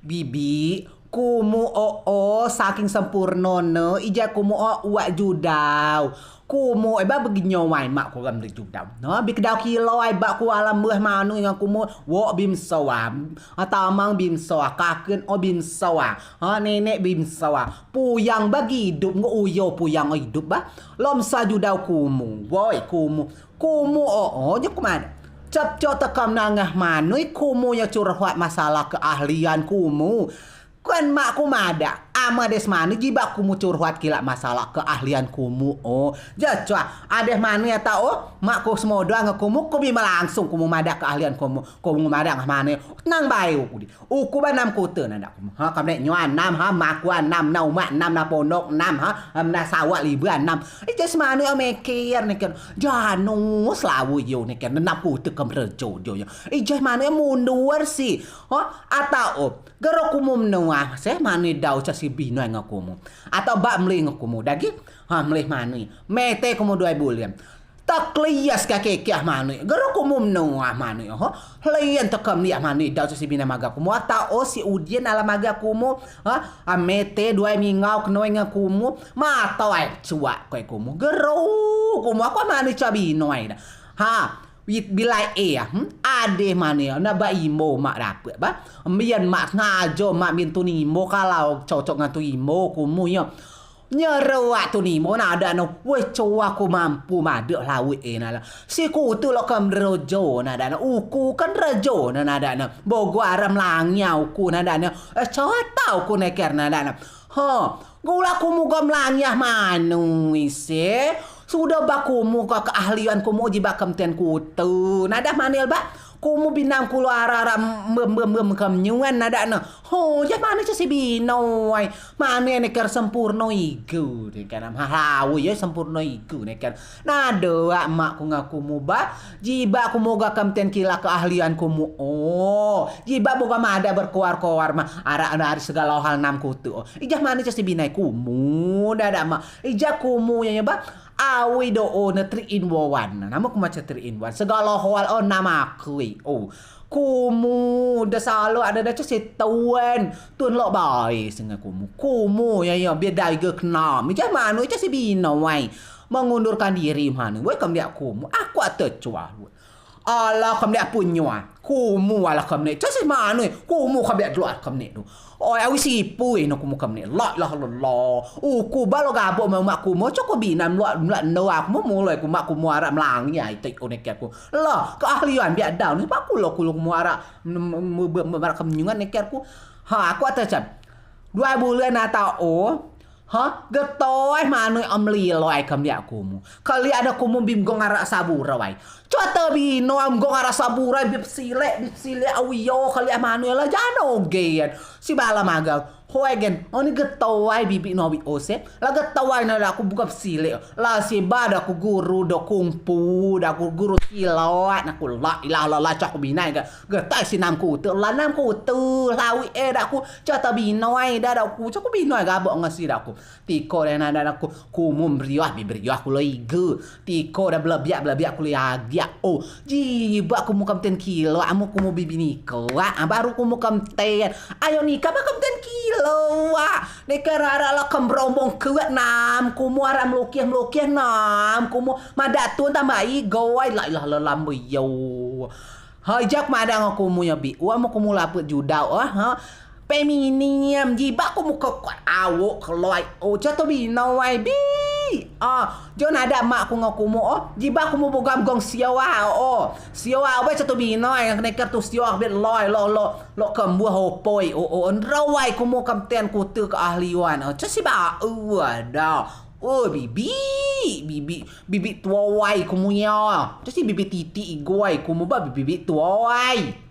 Bibi, kumu saking sempurna ija kumu uak judau. Kumu ba beginyawai mak ku ram judau. No bi kedau kilo ai ba ku alam meh manu yang kumu wo bim sawa. Atamang bim sawa kakeun bim sawa. Nenek bim sawa. Puyang bagi hidup ngo uyo puyang hidup ba. Lom sa judau kumu. Woi kumu. Kumu nya kumana? Cap tekam nangah manui kumu yang curhat masalah keahlian kumu. Kan mak ku mada ama des manu jiba kumu curhat kila masalah keahlian kumu. Jacua ades manu ya tau mak ku semodoa ngekumu ku bima langsung kumu mada keahlian kumu. Kumu mada ngah manu nang bayu ku di. Uku ba nam kute nanda kumu. Kam nek nyo anam mak ku anam na umak nam na pondok nam na sawak libu anam. Jas manu mikir neker janu selawu yo neker nap ku tekam rejo yo. Jas manu mundur sih. Atau gero kumu menua se manu dau ca si bino ngakumu. Atau bak meli ngakumu dagi meli manu. Mete kumu 2 bulan. Tak lias kake kiah manu. Gero kumu menua manu. Lian tekam liat manu dau ca si bino maga kumu. Atau si udien ala maga kumu. Mete 2 mingau kenoi ngakumu. Mata ai cuak koe kumu. Gero kumu aku manu ca bino ai dah. Bilai ade mana na ba imo mak dapat ba mian mak ngajo mak min tu nimo kalau cocok ngan tu imo kumu nya nyerewak tu nimo na ada no we cowa aku mampu made lawi na la si ku tu lo kam rojo na ada uku kan rojo na ada na bogo aram langnya uku na ada na tau ku neker na ada gula kumu gam langnya manu ise sudah bakumu ka keahlian kumu jiba kemten kutu. Nada manil ba? Kumu binam kulo arara mem kam nyuan nada na. Ja mana si bino ai. Mana neker sempurna igu nekan hahawi ya sempurna igu nekan. Nada mak ku ngakumu ba jiba kumu ga kemten kila keahlian kumu. Jiba boga mada berkoar-koar mah ara segala hal nam kutu. Ijah mana si binai kumu nada mak. Ijah kumu ya ba awi do na 3 in 1. Nama ku macam 3 in 1. Segala hal nama aku. Kumu dah selalu ada dah cakap tuan lo baik dengan kumu. Kumu ya biar dah ke kena. Macam mana cakap si bina wai mengundurkan diri mana. Wai kamu dia kumu. Aku ada cuah. Allah kamu dia punya. Kumu ala kamu ni. Cakap si mana? Kumu kamu dia luar kamu ni tu. Awi sipu no kumu kamu ni. La ku balo gabo mak kumu coko binam luat no aku mulai mak kumu arah melangnya itu onek aku. La keahlian biar down. Sebab aku lo kumu arah merak kemenyungan nek aku. Aku atas 2 bulan atau getoi manu amli loai kam dia kumu. Kali ada kumu bim gong arak sabura wai. Cota bino am gong arak sabura bip sile awiyo kali manu la jano gen. Si bala magal. Hoegen, oni getoi bibi no bi ose. La getoi na aku buka sile. La si bada aku guru do kungfu, da aku guru silat, aku la ilah la cak binai ga. Getai sinam ku tu, la nam ku tu, lawi da aku cota bino ai da aku cak bino ga bo ngasi da aku. Tiko dan ada aku kumum beriah aku lagi. Tiko dah belabiak aku lagi. Jiba aku mau kamten kilo, amu kumu bibi niko. Baru kumu kamten. Ayo nikah ba kamten kilo. Nekarara la kambrombong kuat nam kumu ara melukih nam kumu madatun tambai gawai la ilah lambu yo. Hajak madang aku mu ya bi. Wa kumu laput judau Feminium jiba aku muka kuat awak keloi. Jatuh bina wai bi. Jon ada mak aku ngakumu jiba aku mau bogam gong siawa siawa ba jatuh bina yang neker tu siawa bet loi lo kembu hopoi rawai ku mau kamten ku tu keahlian si ba ada bibi tua wai kumunya. Si bibi titi igoi kumu ba bibi tua wai.